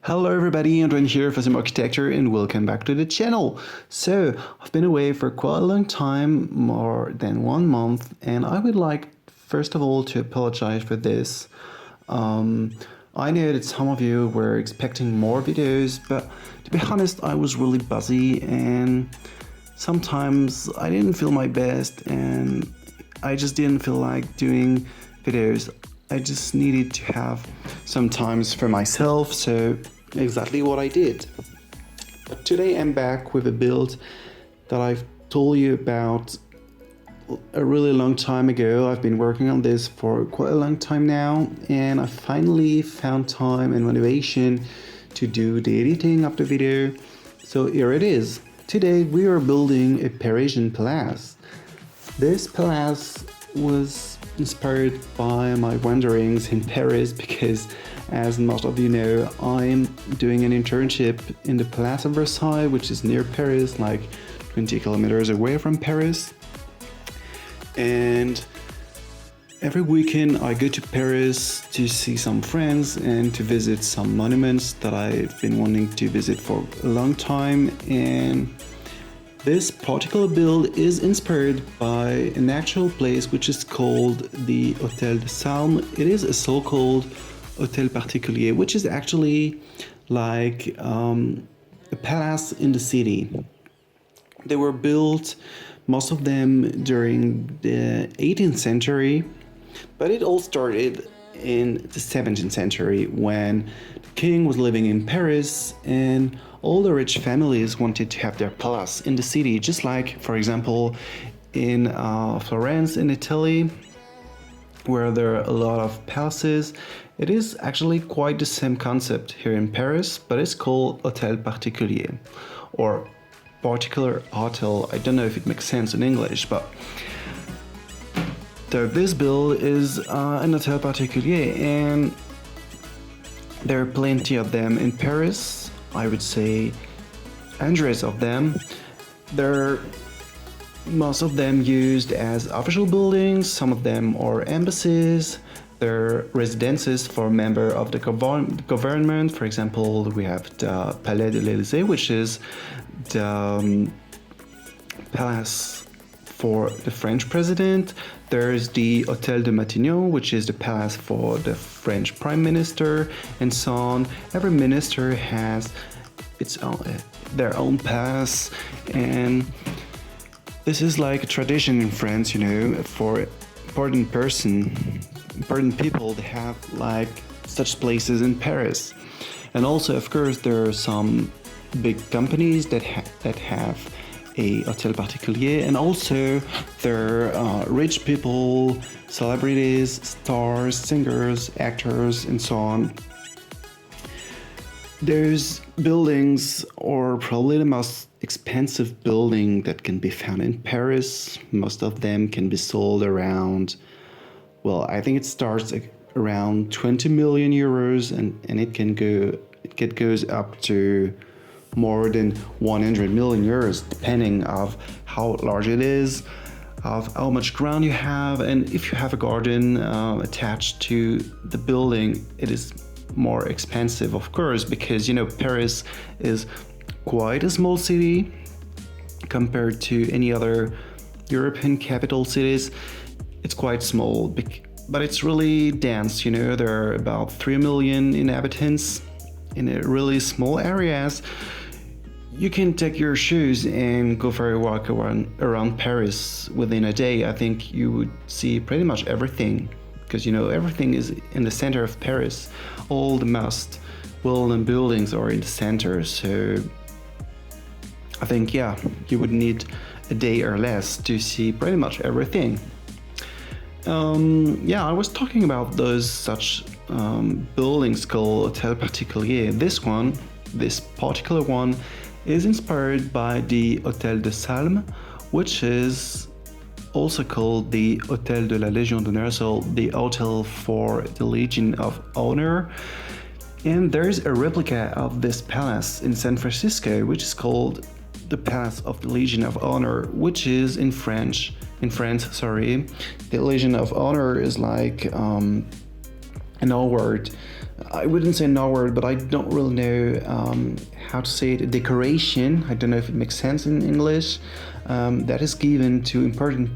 Hello everybody, Antoine here for Simarchitecture and welcome back to the channel. So, I've been away for quite a long time, more than 1 month, and I would like first of all to apologize for this. I know that some of you were expecting more videos, but to be honest, I was really busy and sometimes I didn't feel my best and I just didn't feel like doing videos. I just needed to have some times for myself, so exactly what I did. But today I'm back with a build that I've told you about a really long time ago. I've been working on this for quite a long time now, and I finally found time and motivation to do the editing of the video. So here it is. Today we are building a Parisian palace. This palace was inspired by my wanderings in Paris because, as most of you know, I'm doing an internship in the Palace of Versailles, which is near Paris, like 20 kilometers away from Paris. And every weekend I go to Paris to see some friends and to visit some monuments that I've been wanting to visit for a long time. And this particular build is inspired by an actual place which is called the Hôtel de Salm. It is a so-called Hôtel Particulier, which is actually like a palace in the city. They were built, most of them during the 18th century, but it all started in the 17th century when the king was living in Paris and all the rich families wanted to have their palace in the city, just like, for example, in Florence in Italy, where there are a lot of palaces. It is actually quite the same concept here in Paris, but it's called Hôtel Particulier or particular hotel. I don't know if it makes sense in English, but so this build is an Hôtel Particulier, and there are plenty of them in Paris. I would say hundreds of them. They're most of them used as official buildings, some of them are embassies, they're residences for members of the government. For example, we have the Palais de l'Élysée, which is the palace for the French president. There's the Hôtel de Matignon, which is the palace for the French prime minister, and so on. Every minister has their own palace, and this is like a tradition in France, you know, for important people to have like such places in Paris. And also, of course, there are some big companies that have a Hôtel Particulier, and also there are rich people, celebrities, stars, singers, actors, and so on. There's buildings, or probably the most expensive building that can be found in Paris. Most of them can be sold around, well, I think it starts around 20 million euros, and it goes up to more than 100 million euros, depending of how large it is, of how much ground you have, and if you have a garden attached to the building, it is more expensive, of course, because, you know, Paris is quite a small city compared to any other European capital cities. It's quite small, but it's really dense, you know. There are about 3 million inhabitants in a really small areas. You can take your shoes and go for a walk around Paris within a day. I think you would see pretty much everything, because, you know, everything is in the center of Paris. All the most well-known buildings are in the center, so I think, yeah, you would need a day or less to see pretty much everything. I was talking about those such buildings called Hôtel Particulier. This particular one, is inspired by the Hôtel de Salm, which is also called the Hôtel de la Légion d'honneur, so the hotel for the Legion of Honor. And there's a replica of this palace in San Francisco, which is called the Palace of the Legion of Honor, which is in France. The Legion of Honor is like an O word. I wouldn't say an O word, but I don't really know how to say it. A decoration. I don't know if it makes sense in English. That is given to important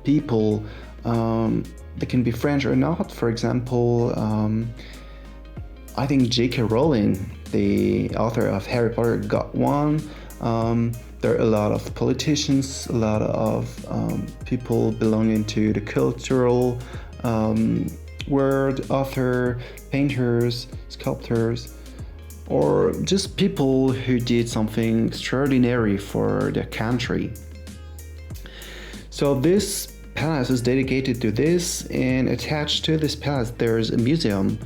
people. They can be French or not. For example, I think J.K. Rowling, the author of Harry Potter, got one. There are a lot of politicians, a lot of people belonging to the cultural world, author, painters, sculptors, or just people who did something extraordinary for their country. So this palace is dedicated to this, and attached to this palace there's a museum,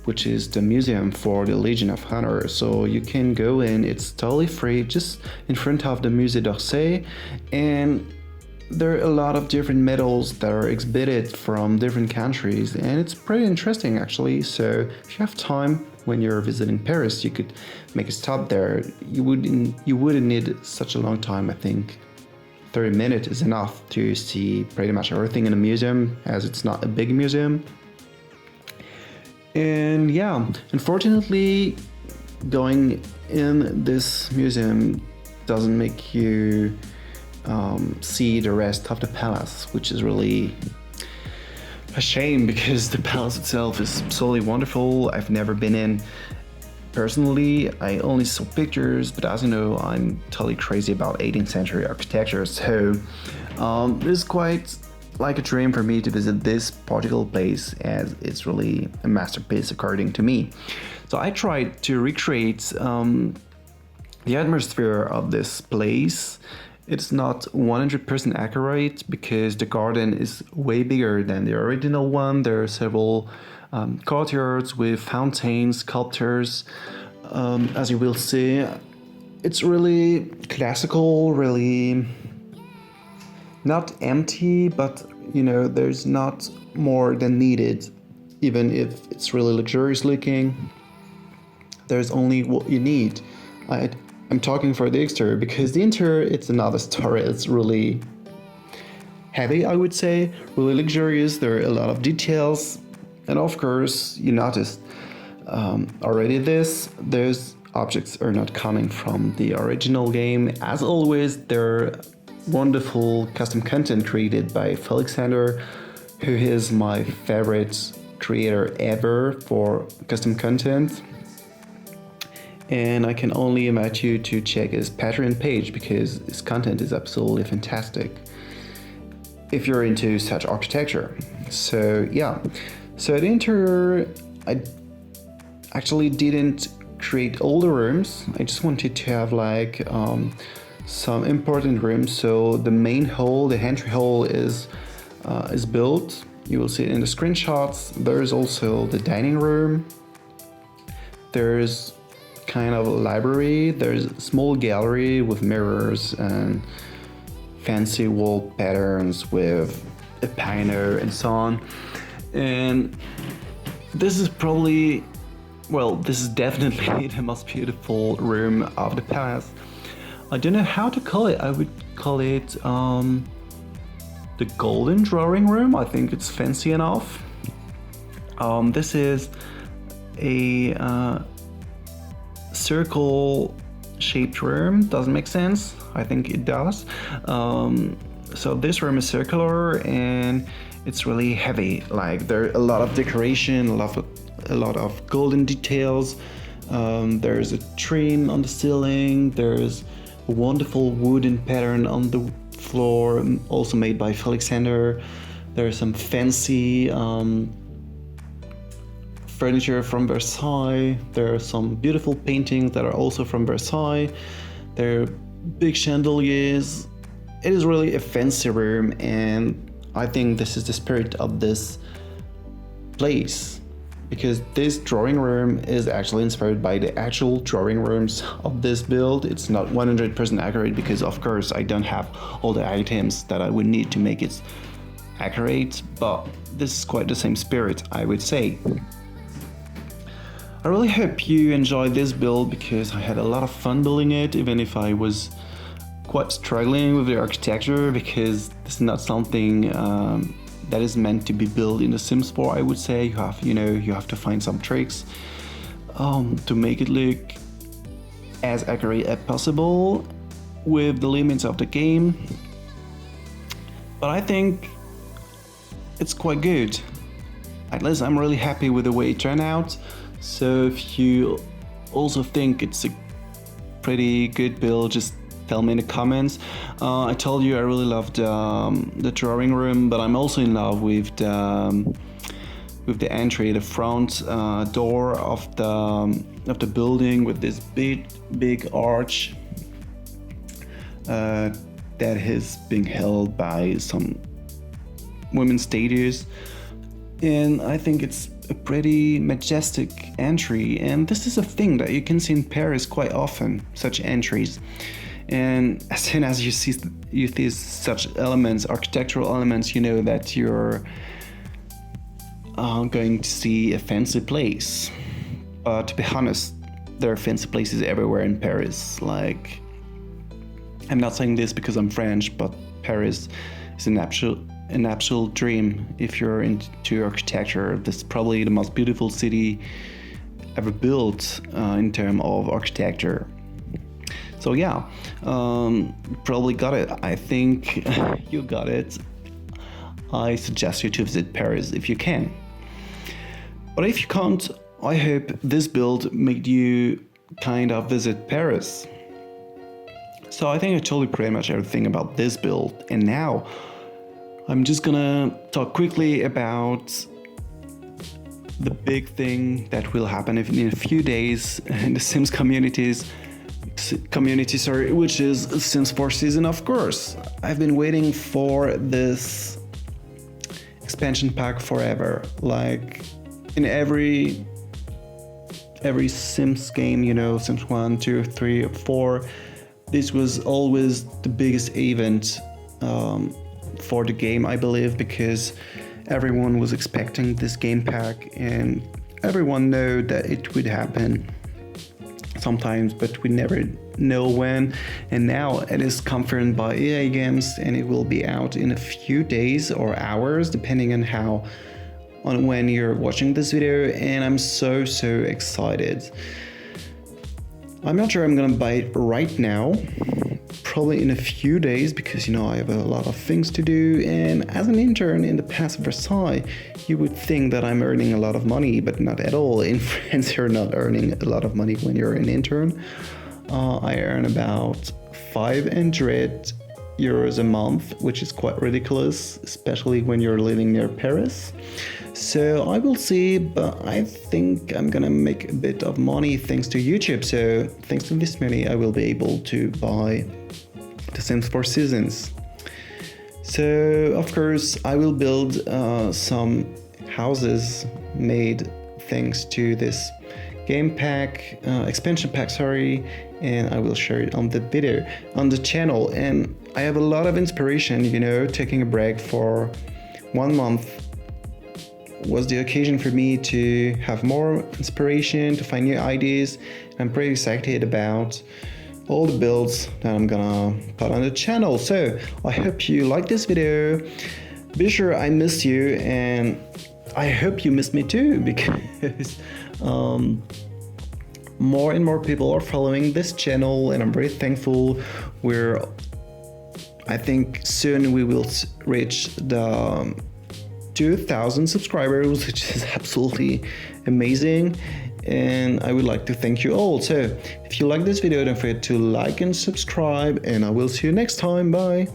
which is the museum for the Legion of Honor. So you can go in, it's totally free, just in front of the Musée d'Orsay, and there are a lot of different medals that are exhibited from different countries, and it's pretty interesting actually. So if you have time when you're visiting Paris, you could make a stop there. You wouldn't need such a long time. I think 30 minutes is enough to see pretty much everything in a museum, as it's not a big museum. And yeah, unfortunately, going in this museum doesn't make you see the rest of the palace, which is really a shame, because the palace itself is absolutely wonderful. I've never been in personally. I only saw pictures, but as you know, I'm totally crazy about 18th century architecture, so it's quite like a dream for me to visit this particular place, as it's really a masterpiece according to me. So I tried to recreate the atmosphere of this place. It's not 100% accurate because the garden is way bigger than the original one. There are several courtyards with fountains, sculptures. As you will see, it's really classical, really not empty, but you know, there's not more than needed. Even if it's really luxurious looking, there's only what you need. I'm talking for the exterior, because the interior, it's another story. It's really heavy, I would say, really luxurious. There are a lot of details, and of course, you noticed already those objects are not coming from the original game. As always, there are wonderful custom content created by Alexander, who is my favorite creator ever for custom content. And I can only invite you to check his Patreon page, because his content is absolutely fantastic if you're into such architecture. So yeah, so the interior, I actually didn't create all the rooms. I just wanted to have like some important rooms. So the main hall, the entry hall is built. You will see it in the screenshots. There's also the dining room. There's kind of a library. There's a small gallery with mirrors and fancy wall patterns with a piano and so on. And this is probably, well, this is definitely the most beautiful room of the palace. I don't know how to call it. I would call it the golden drawing room. I think it's fancy enough. This is a circle shaped room. Doesn't make sense. I think it does. So this room is circular, and it's really heavy. Like, there are a lot of decoration, a lot of golden details. There's a trim on the ceiling. There's a wonderful wooden pattern on the floor, also made by Alexander. There's some fancy furniture from Versailles. There are some beautiful paintings that are also from Versailles. There are big chandeliers. It is really a fancy room, and I think this is the spirit of this place, because this drawing room is actually inspired by the actual drawing rooms of this build. It's not 100% accurate, because of course I don't have all the items that I would need to make it accurate, but this is quite the same spirit, I would say. I really hope you enjoyed this build, because I had a lot of fun building it, even if I was quite struggling with the architecture, because this is not something that is meant to be built in The Sims 4. I would say you have to find some tricks to make it look as accurate as possible with the limits of the game. But I think it's quite good. At least I'm really happy with the way it turned out. So if you also think it's a pretty good build, just tell me in the comments. I told you I really loved the drawing room, but I'm also in love with the entry, the front door of the building, with this big arch that is being held by some women's statues. And I think it's a pretty majestic entry, and this is a thing that you can see in Paris quite often, such entries. And as soon as you see such elements, architectural elements, you know that you're going to see a fancy place. But to be honest, there are fancy places everywhere in Paris. Like, I'm not saying this because I'm French, but Paris is an absolute dream if you're into architecture. This is probably the most beautiful city ever built in terms of architecture. So yeah, probably got it. I think you got it. I suggest you to visit Paris if you can. But if you can't, I hope this build made you kind of visit Paris. So I think I told you pretty much everything about this build, and now I'm just gonna talk quickly about the big thing that will happen in a few days in the Sims community, which is Sims 4 season, of course. I've been waiting for this expansion pack forever. Like in every Sims game, Sims 1, 2, 3, 4, this was always the biggest event for the game, I believe, because everyone was expecting this game pack and everyone knew that it would happen sometimes, but we never know when. And now it is confirmed by EA Games, and it will be out in a few days or hours, depending on when you're watching this video. And I'm so excited. I'm not sure I'm gonna buy it right now, probably in a few days, because I have a lot of things to do. And as an intern in the past Versailles, you would think that I'm earning a lot of money, but not at all. In France, you're not earning a lot of money when you're an intern. I earn about 500 euros a month, which is quite ridiculous, especially when you're living near Paris. So I will see, but I think I'm gonna make a bit of money thanks to YouTube. So thanks to this money, I will be able to buy The Sims 4 Seasons. So of course, I will build some houses made thanks to this game pack, expansion pack, and I will share it on the channel. And I have a lot of inspiration, taking a break for 1 month was the occasion for me to have more inspiration, to find new ideas. I'm pretty excited about all the builds that I'm gonna put on the channel. So I hope you like this video. Be sure I missed you, and I hope you missed me too, because more and more people are following this channel, and I'm very thankful. I think soon we will reach the 2,000 subscribers, which is absolutely amazing, and I would like to thank you all. So if you like this video, don't forget to like and subscribe, and I will see you next time. Bye.